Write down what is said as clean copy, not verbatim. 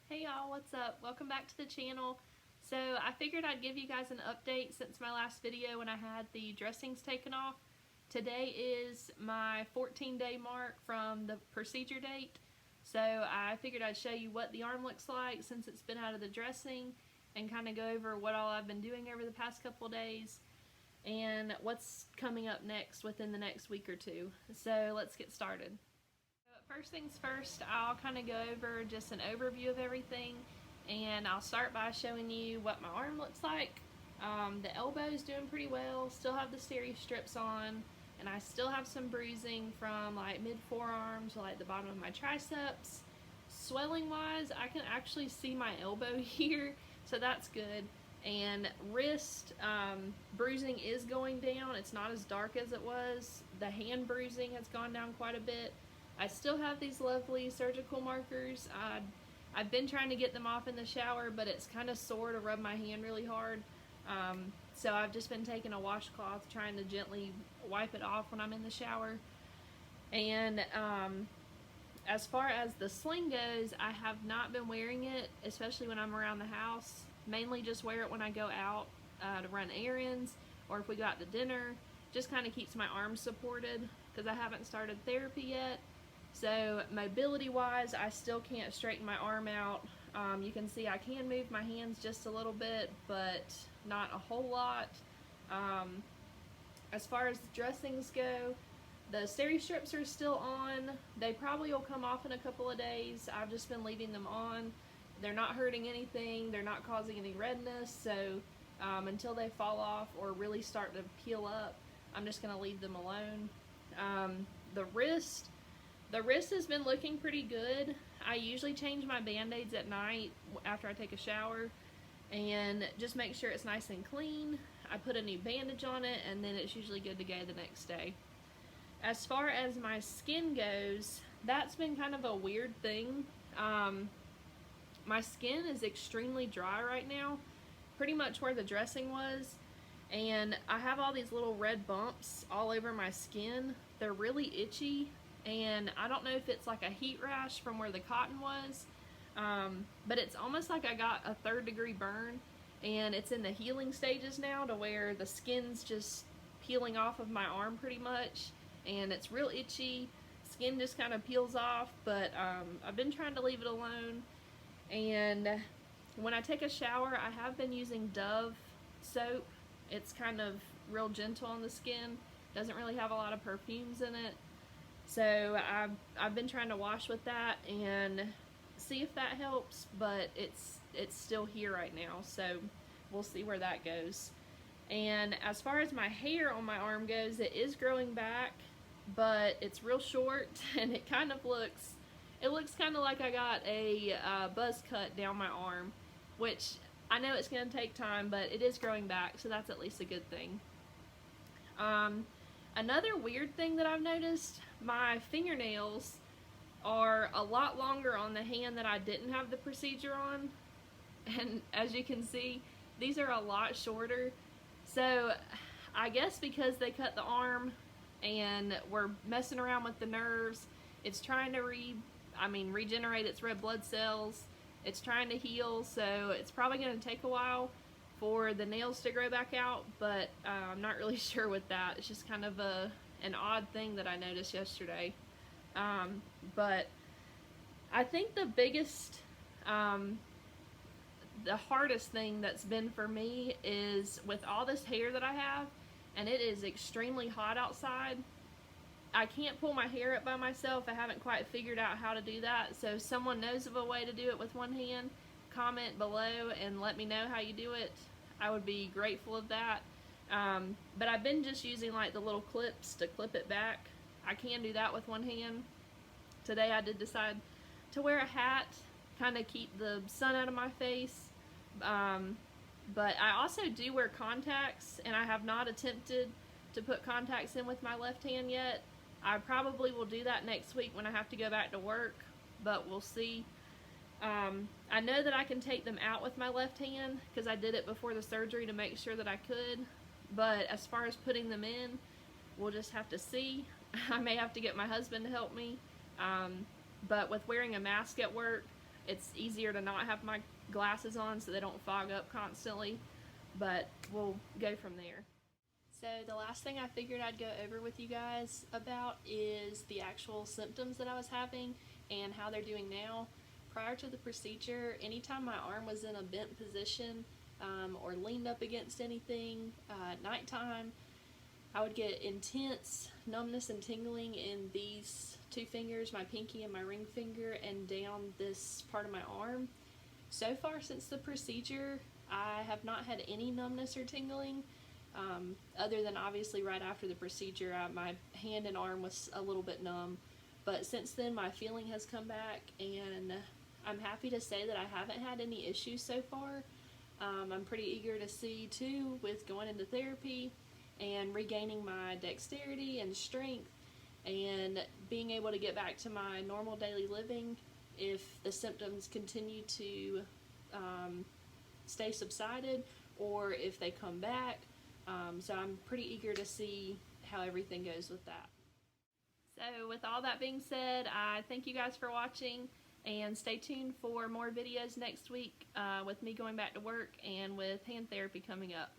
Hey y'all, what's up? Welcome back to the channel. So I figured I'd give you guys an update since my last video when I had the dressings taken off. Today is my 14-day mark from the procedure date. So I figured I'd show you what the arm looks like since it's been out of the dressing and kind of go over what all I've been doing over the past couple days and what's coming up next within the next week or two. So let's get started. First things first, I'll kind of go over just an overview of everything, and I'll start by showing you what my arm looks like. The elbow's doing pretty well, still have the steri strips on, and I still have some bruising from like mid forearm to like the bottom of my triceps. Swelling wise, I can actually see my elbow here, so that's good. And wrist bruising is going down. It's not as dark as it was. The hand bruising has gone down quite a bit. I still have these lovely surgical markers. I've been trying to get them off in the shower, but it's kind of sore to rub my hand really hard. So I've just been taking a washcloth, trying to gently wipe it off when I'm in the shower. And as far as the sling goes, I have not been wearing it, especially when I'm around the house. Mainly just wear it when I go out to run errands, or if we go out to dinner. Just kind of keeps my arms supported because I haven't started therapy yet. So mobility wise, I still can't straighten my arm out. You can see I can move my hands just a little bit, but not a whole lot. As far as the dressings go, the steri strips are still on. They probably will come off in a couple of days. I've just been leaving them on. They're not hurting anything. They're not causing any redness. So until they fall off or really start to peel up, I'm just gonna leave them alone. The wrist has been looking pretty good. I usually change my band-aids at night after I take a shower and just make sure it's nice and clean. I put a new bandage on it and then it's usually good to go the next day. As far as my skin goes, that's been kind of a weird thing. My skin is extremely dry right now, pretty much where the dressing was. And I have all these little red bumps all over my skin. They're really itchy, and I don't know if it's like a heat rash from where the cotton was, but it's almost like I got a 3rd-degree burn, and it's in the healing stages now to where the skin's just peeling off of my arm pretty much, and it's real itchy. Skin just kind of peels off, but I've been trying to leave it alone. And when I take a shower, I have been using Dove soap. It's kind of real gentle on the skin, doesn't really have a lot of perfumes in it. So I've been trying to wash with that and see if that helps, but it's still here right now, so we'll see where that goes. And as far as my hair on my arm goes, it is growing back, but it's real short and it looks kind of like I got a buzz cut down my arm, which I know it's going to take time, but it is growing back, so that's at least a good thing. Another weird thing that I've noticed, my fingernails are a lot longer on the hand that I didn't have the procedure on. And as you can see, these are a lot shorter. So I guess because they cut the arm and we're messing around with the nerves, it's trying to regenerate its red blood cells. It's trying to heal, so it's probably going to take a while for the nails to grow back out, but I'm not really sure with that. It's just kind of an odd thing that I noticed yesterday. But I think the biggest, the hardest thing that's been for me is with all this hair that I have, and it is extremely hot outside. I can't pull my hair up by myself. I haven't quite figured out how to do that. So if someone knows of a way to do it with one hand, comment below and let me know how you do it. I would be grateful of that. But I've been just using like the little clips to clip it back. I can do that with one hand. Today I did decide to wear a hat, kind of keep the sun out of my face. But I also do wear contacts, and I have not attempted to put contacts in with my left hand yet. I probably will do that next week when I have to go back to work, but we'll see. I know that I can take them out with my left hand because I did it before the surgery to make sure that I could, but as far as putting them in, we'll just have to see. I may have to get my husband to help me, but with wearing a mask at work, It's easier to not have my glasses on so they don't fog up constantly, but we'll go from there. So the last thing I figured I'd go over with you guys about is the actual symptoms that I was having and how they're doing now. Prior to the procedure, anytime my arm was in a bent position or leaned up against anything at nighttime, I would get intense numbness and tingling in these two fingers, my pinky and my ring finger, and down this part of my arm. So far since the procedure, I have not had any numbness or tingling. Other than obviously right after the procedure, my hand and arm was a little bit numb. But since then, my feeling has come back, and I'm happy to say that I haven't had any issues so far. I'm pretty eager to see, too, with going into therapy and regaining my dexterity and strength and being able to get back to my normal daily living if the symptoms continue to stay subsided or if they come back. So I'm pretty eager to see how everything goes with that. So with all that being said, I thank you guys for watching, and stay tuned for more videos next week with me going back to work and with hand therapy coming up.